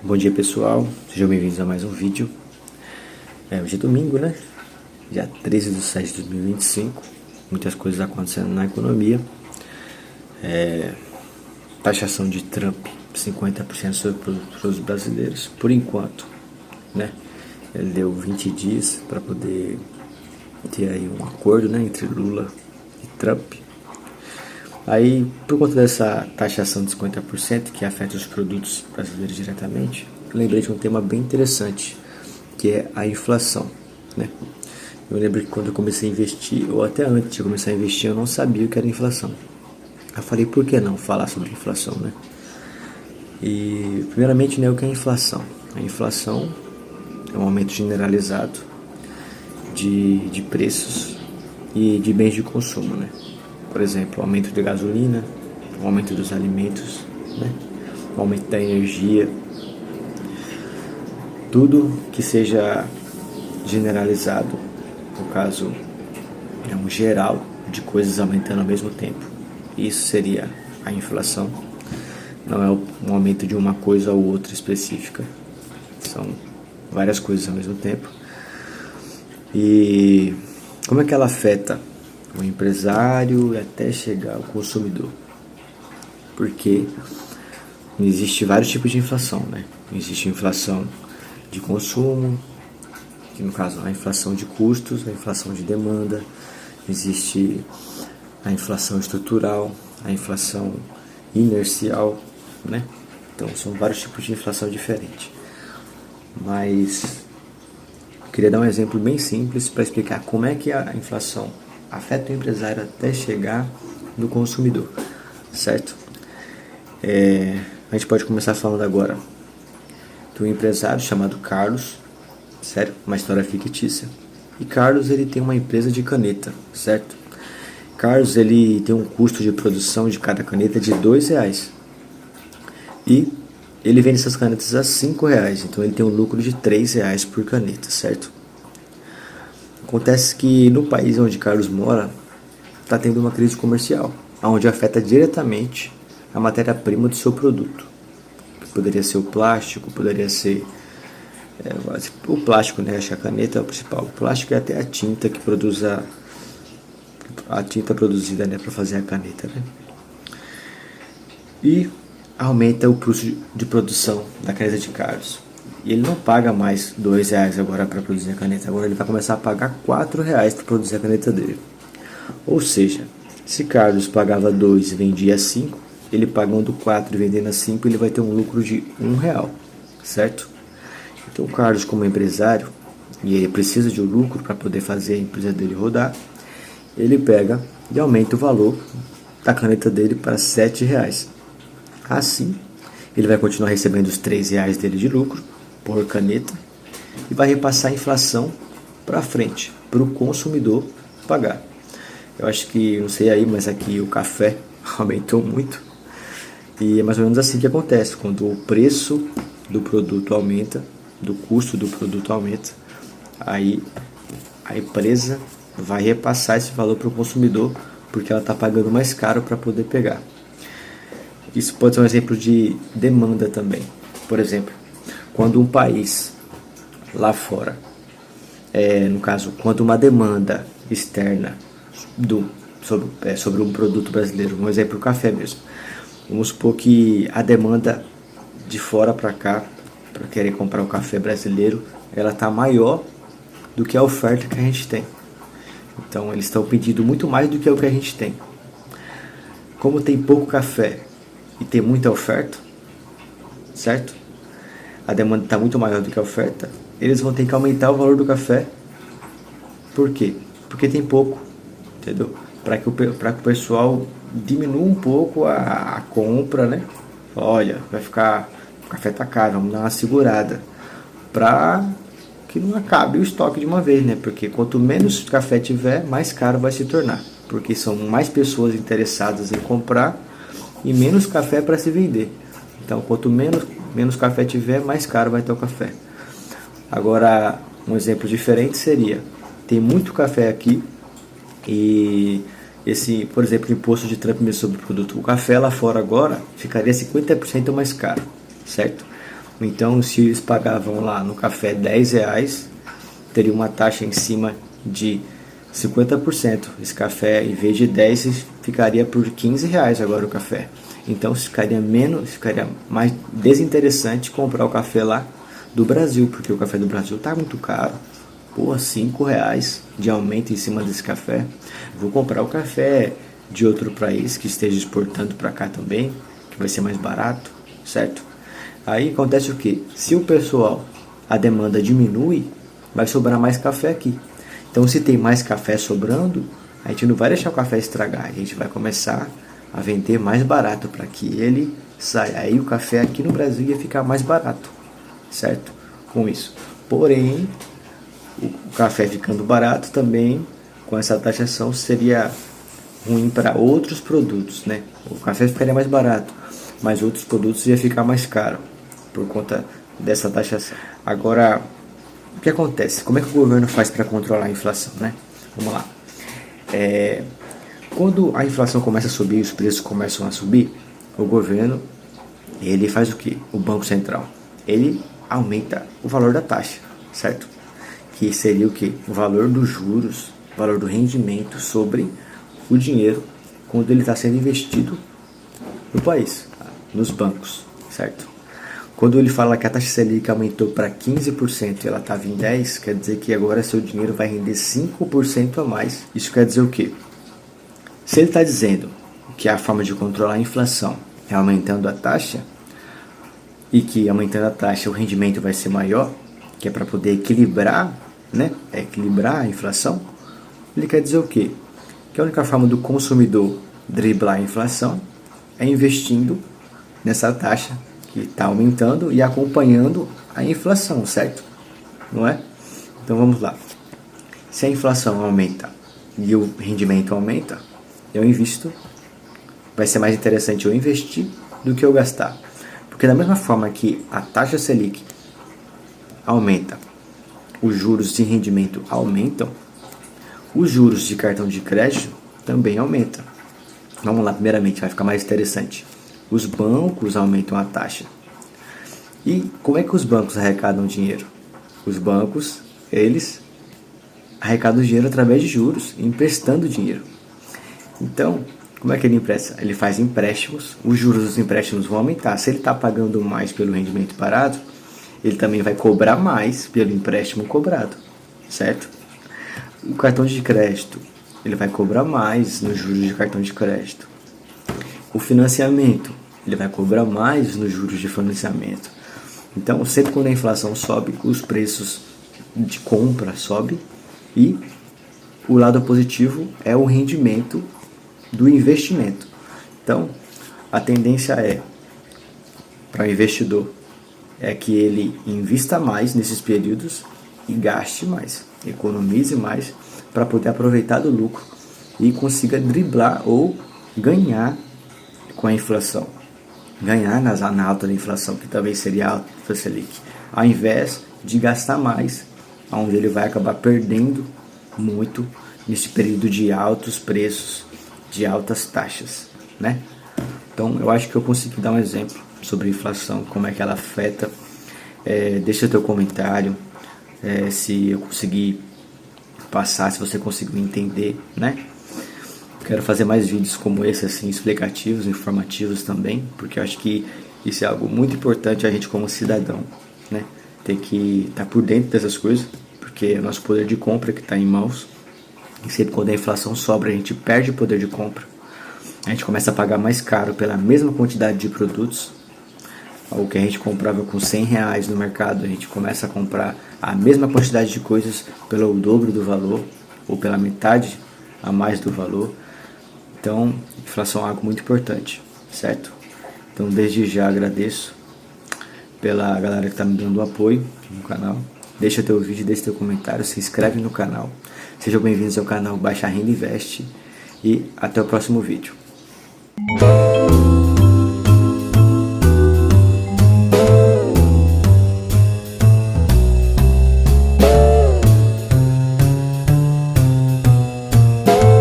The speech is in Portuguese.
Bom dia pessoal, sejam bem-vindos a mais um vídeo. Hoje é domingo, né? Dia 13 de 7 de 2025. Muitas coisas acontecendo na economia. Taxação de Trump 50% sobre produtos brasileiros, por enquanto, né? Ele deu 20 dias para poder ter aí um acordo, né, entre Lula e Trump. Aí, por conta dessa taxação de 50% que afeta os produtos brasileiros diretamente, eu lembrei de um tema bem interessante, que é a inflação, né? Eu lembro que quando eu comecei a investir, ou até antes de começar a investir, eu não sabia o que era inflação. Eu falei, por que não falar sobre inflação, né? E, primeiramente, né, o que é inflação? A inflação é um aumento generalizado de preços e de bens de consumo, né? Por exemplo, o aumento de gasolina, o aumento dos alimentos, né? O aumento da energia. Tudo que seja generalizado, no caso, é um geral de coisas aumentando ao mesmo tempo. Isso seria a inflação. Não é um aumento de uma coisa ou outra específica. São várias coisas ao mesmo tempo. E como é que ela afeta o empresário e até chegar ao consumidor? Porque existe vários tipos de inflação, né? Existe inflação de consumo, que no caso a inflação de custos, a inflação de demanda, existe a inflação estrutural, a inflação inercial, né? Então são vários tipos de inflação diferentes. Mas eu queria dar um exemplo bem simples para explicar como é que a inflação afeta o empresário até chegar no consumidor, certo? A gente pode começar falando agora de um empresário chamado Carlos, certo? Uma história fictícia. E Carlos, ele tem uma empresa de caneta, certo? Carlos, ele tem um custo de produção de cada caneta de R$2. E ele vende essas canetas a R$5, então ele tem um lucro de R$3 por caneta, certo? Acontece que no país onde Carlos mora, está tendo uma crise comercial, onde afeta diretamente a matéria-prima do seu produto. Que poderia ser o plástico, poderia ser o plástico, né? Acho que a caneta é o principal. O plástico é até a tinta que produz a tinta produzida, né, para fazer a caneta, né? E aumenta o custo de produção da caneta de Carlos. E ele não paga mais R$2 agora para produzir a caneta. Agora ele vai começar a pagar R$4 para produzir a caneta dele. Ou seja, se Carlos pagava 2 e vendia 5, ele pagando 4 e vendendo a 5, ele vai ter um lucro de R$1, certo? Então Carlos, como empresário, e ele precisa de um lucro para poder fazer a empresa dele rodar, ele pega e aumenta o valor da caneta dele para R$7. Assim, ele vai continuar recebendo os R$3 dele de lucro por caneta e vai repassar a inflação para frente, para o consumidor pagar. Eu acho que, não sei aí, mas aqui o café aumentou muito. E é mais ou menos assim que acontece, quando o preço do produto aumenta, do custo do produto aumenta, aí a empresa vai repassar esse valor para o consumidor, porque ela está pagando mais caro para poder pegar. Isso pode ser um exemplo de demanda também. Por exemplo, quando um país lá fora, no caso, quando uma demanda externa sobre um produto brasileiro, um exemplo, o café mesmo. Vamos supor que a demanda de fora para cá, para querer comprar o café brasileiro, ela está maior do que a oferta que a gente tem. Então eles estão pedindo muito mais do que o que a gente tem. Como tem pouco café e tem muita oferta, certo? A demanda está muito maior do que a oferta, eles vão ter que aumentar o valor do café. Por quê? Porque tem pouco, entendeu? Para que o pessoal diminua um pouco a compra, né? Olha, vai ficar, o café tá caro, vamos dar uma segurada, para que não acabe o estoque de uma vez, né? Porque quanto menos café tiver, mais caro vai se tornar, porque são mais pessoas interessadas em comprar e menos café para se vender. Então, quanto menos café tiver, mais caro vai ter o café. Agora, um exemplo diferente seria, tem muito café aqui e esse, por exemplo, o imposto de Trump sobre o produto. O café lá fora agora ficaria 50% mais caro, certo? Então, se eles pagavam lá no café R$ 10, teria uma taxa em cima de 50%. Esse café, em vez de 10, ficaria por R$ 15 agora o café. Então ficaria mais desinteressante comprar o café lá do Brasil, porque o café do Brasil está muito caro. Pô, R$ 5 de aumento em cima desse café. Vou comprar o café de outro país que esteja exportando para cá também, que vai ser mais barato, certo? Aí acontece o que? Se o pessoal, a demanda diminui, vai sobrar mais café aqui. Então, se tem mais café sobrando, a gente não vai deixar o café estragar. A gente vai começar a vender mais barato para que ele saia. Aí o café aqui no Brasil ia ficar mais barato, certo? Com isso. Porém, o café ficando barato também, com essa taxação, seria ruim para outros produtos, né? O café ficaria mais barato, mas outros produtos ia ficar mais caro por conta dessa taxação. Agora, o que acontece? Como é que o governo faz para controlar a inflação, né? Vamos lá. Quando a inflação começa a subir, os preços começam a subir, o governo, ele faz o quê? O Banco Central, ele aumenta o valor da taxa, certo? Que seria o quê? O valor dos juros, o valor do rendimento sobre o dinheiro quando ele está sendo investido no país, nos bancos, certo? Quando ele fala que a taxa Selic aumentou para 15% e ela estava em 10%, quer dizer que agora seu dinheiro vai render 5% a mais. Isso quer dizer o quê? Se ele está dizendo que a forma de controlar a inflação é aumentando a taxa, e que aumentando a taxa o rendimento vai ser maior, que é para poder equilibrar, né? Equilibrar a inflação, ele quer dizer o quê? Que a única forma do consumidor driblar a inflação é investindo nessa taxa que está aumentando e acompanhando a inflação, certo? Não é? Então vamos lá. Se a inflação aumenta e o rendimento aumenta, eu invisto. Vai ser mais interessante eu investir do que eu gastar. Porque da mesma forma que a taxa Selic aumenta, os juros de rendimento aumentam, os juros de cartão de crédito também aumentam. Vamos lá, primeiramente, vai ficar mais interessante. Os bancos aumentam a taxa. E como é que os bancos arrecadam dinheiro? Os bancos, eles arrecadam dinheiro através de juros, emprestando dinheiro. Então, como é que ele empresta? Ele faz empréstimos, os juros dos empréstimos vão aumentar. Se ele está pagando mais pelo rendimento parado, ele também vai cobrar mais pelo empréstimo cobrado, certo? O cartão de crédito, ele vai cobrar mais nos juros de cartão de crédito. O financiamento, ele vai cobrar mais nos juros de financiamento. Então, sempre quando a inflação sobe, os preços de compra sobem e o lado positivo é o rendimento do investimento. Então, a tendência para o investidor é que ele invista mais nesses períodos e gaste mais, economize mais para poder aproveitar do lucro e consiga driblar ou ganhar com a inflação. Ganhar na alta da inflação, que talvez seria a alta Selic, ao invés de gastar mais, onde ele vai acabar perdendo muito nesse período de altos preços, de altas taxas, né? Então, eu acho que eu consegui dar um exemplo sobre a inflação, como é que ela afeta. Deixa teu comentário, se eu consegui passar, se você conseguiu entender, né? Quero fazer mais vídeos como esse, assim, explicativos, informativos também, porque eu acho que isso é algo muito importante a gente como cidadão, né? Tem que estar por dentro dessas coisas, porque é nosso poder de compra que está em mãos. E sempre quando a inflação sobra, a gente perde o poder de compra. A gente começa a pagar mais caro pela mesma quantidade de produtos. O que a gente comprava com R$ 100 no mercado, a gente começa a comprar a mesma quantidade de coisas pelo dobro do valor, ou pela metade a mais do valor. Então, inflação é algo muito importante, certo? Então, desde já agradeço pela galera que está me dando apoio no canal. Deixa teu vídeo, deixa teu comentário, se inscreve no canal. Sejam bem-vindos ao canal Baixa Renda Investe e até o próximo vídeo.